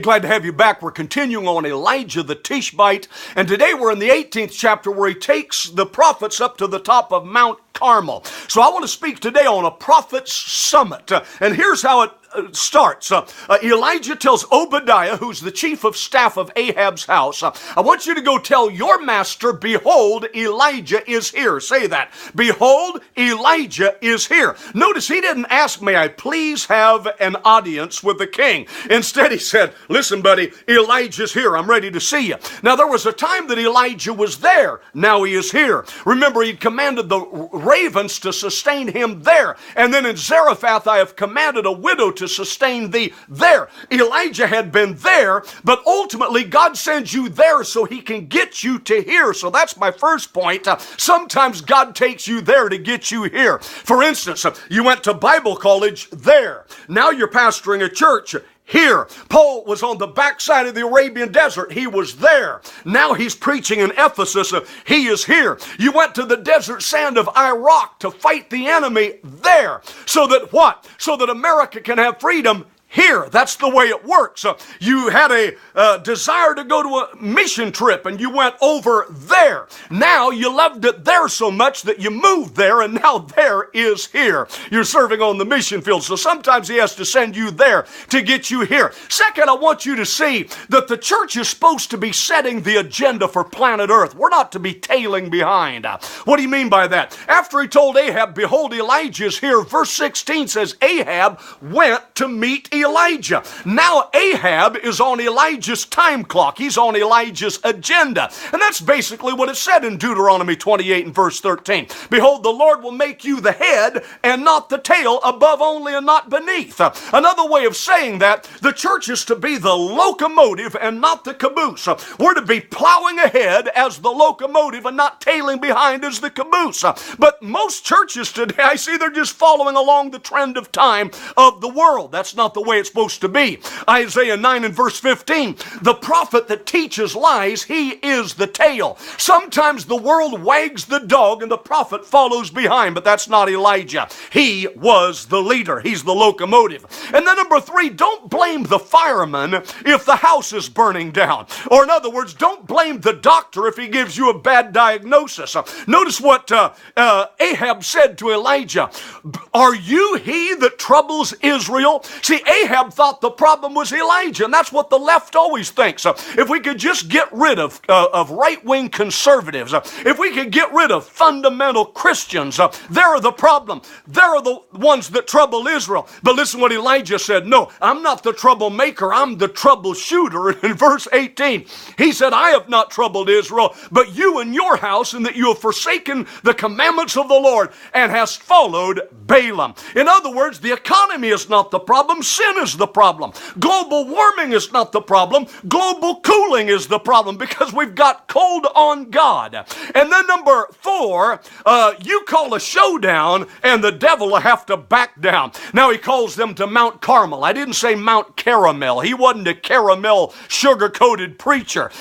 Glad to have you back. We're continuing on Elijah the Tishbite, and today we're in the 18th chapter where he takes the prophets up to the top of Mount Carmel. So I want to speak today on a prophet's summit, and here's how it starts. Elijah tells Obadiah, who's the chief of staff of Ahab's house, I want you to go tell your master, behold, Elijah is here. Say that. Behold, Elijah is here. Notice he didn't ask, may I please have an audience with the king? Instead he said, listen, buddy, Elijah's here. I'm ready to see you. Now, there was a time that Elijah was there. Now he is here. Remember, he'd commanded the ravens to sustain him there. And then in Zarephath, I have commanded a widow to sustain thee there. Elijah had been there, but ultimately God sends you there so he can get you to here. So that's my first point. Sometimes God takes you there to get you here. For instance, you went to Bible college there. Now you're pastoring a church here. Paul was on the backside of the Arabian desert. He was there. Now he's preaching in Ephesus. He is here. You went to the desert sand of Iraq to fight the enemy there. So that what? So that America can have freedom here. That's the way it works. You had a desire to go to a mission trip and you went over there. Now you loved it there so much that you moved there, and now there is here. You're serving on the mission field. So sometimes he has to send you there to get you here. Second, I want you to see that the church is supposed to be setting the agenda for planet Earth. We're not to be tailing behind. What do you mean by that? After he told Ahab, behold, Elijah is here, verse 16 says, Ahab went to meet Elijah. Now Ahab is on Elijah's time clock. He's on Elijah's agenda. And that's basically what it said in Deuteronomy 28 and verse 13. Behold, the Lord will make you the head and not the tail, above only and not beneath. Another way of saying that, the church is to be the locomotive and not the caboose. We're to be plowing ahead as the locomotive and not tailing behind as the caboose. But most churches today, I see they're just following along the trend of time of the world. That's not the way it's supposed to be. Isaiah 9 and verse 15, the prophet that teaches lies, he is the tail. Sometimes the world wags the dog and the prophet follows behind, but that's not Elijah. He was the leader. He's the locomotive. And then number 3, don't blame the fireman if the house is burning down. Or in other words, don't blame the doctor if he gives you a bad diagnosis. Notice what Ahab said to Elijah. Are you he that troubles Israel? See, Ahab thought the problem was Elijah, and that's what the left always thinks. If we could just get rid of right-wing conservatives, if we could get rid of fundamental Christians, they're the problem. They're the ones that trouble Israel. But listen what Elijah said. No, I'm not the troublemaker. I'm the troubleshooter. In verse 18, he said, I have not troubled Israel, but you and your house, in that you have forsaken the commandments of the Lord and hast followed Balaam. In other words, the economy is not the problem. Sin is the problem. Global warming is not the problem. Global cooling is the problem, because we've got cold on God. And then number 4, you call a showdown and the devil will have to back down. Now he calls them to Mount Carmel. I didn't say Mount Caramel. He wasn't a caramel sugar-coated preacher.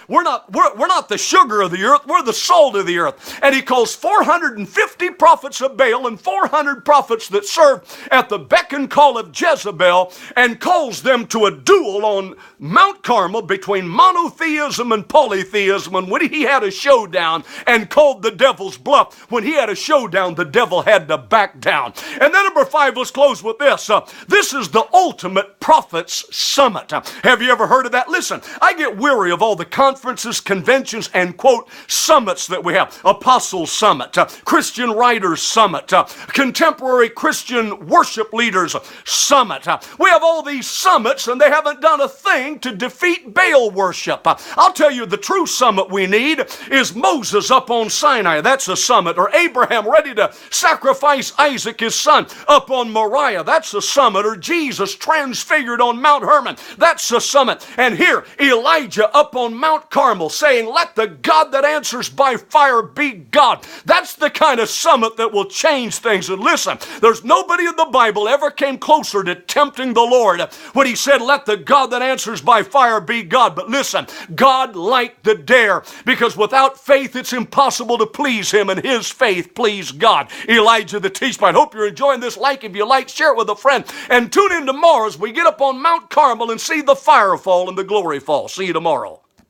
We're not the sugar of the earth. We're the salt of the earth. And he calls 450 prophets of Baal and 400 prophets that served at the beck and call of Jezebel, and calls them to a duel on Mount Carmel between monotheism and polytheism. And when he had a showdown and called the devil's bluff, when he had a showdown, the devil had to back down. And then number 5, let's close with this. This is the ultimate prophet's summit. Have you ever heard of that? Listen, I get weary of all the conferences, conventions, and quote, summits that we have. Apostles Summit, Christian Writers Summit, Contemporary Christian Worship Leaders Summit. We have all these summits and they haven't done a thing to defeat Baal worship. I'll tell you, the true summit we need is Moses up on Sinai. That's a summit. Or Abraham ready to sacrifice Isaac his son up on Moriah. That's a summit. Or Jesus transfigured on Mount Hermon. That's a summit. And here Elijah up on Mount Carmel saying, let the God that answers by fire be God. That's the kind of summit that will change things. And listen, there's nobody in the Bible ever came closer to tempting tempting the Lord when he said, let the God that answers by fire be God. But listen, God liked the dare, because without faith it's impossible to please him, and his faith pleased God. Elijah the Tishbite. Hope you're enjoying this. Like, if you like, share it with a friend, and tune in tomorrow as we get up on Mount Carmel and see the fire fall and the glory fall. See you tomorrow.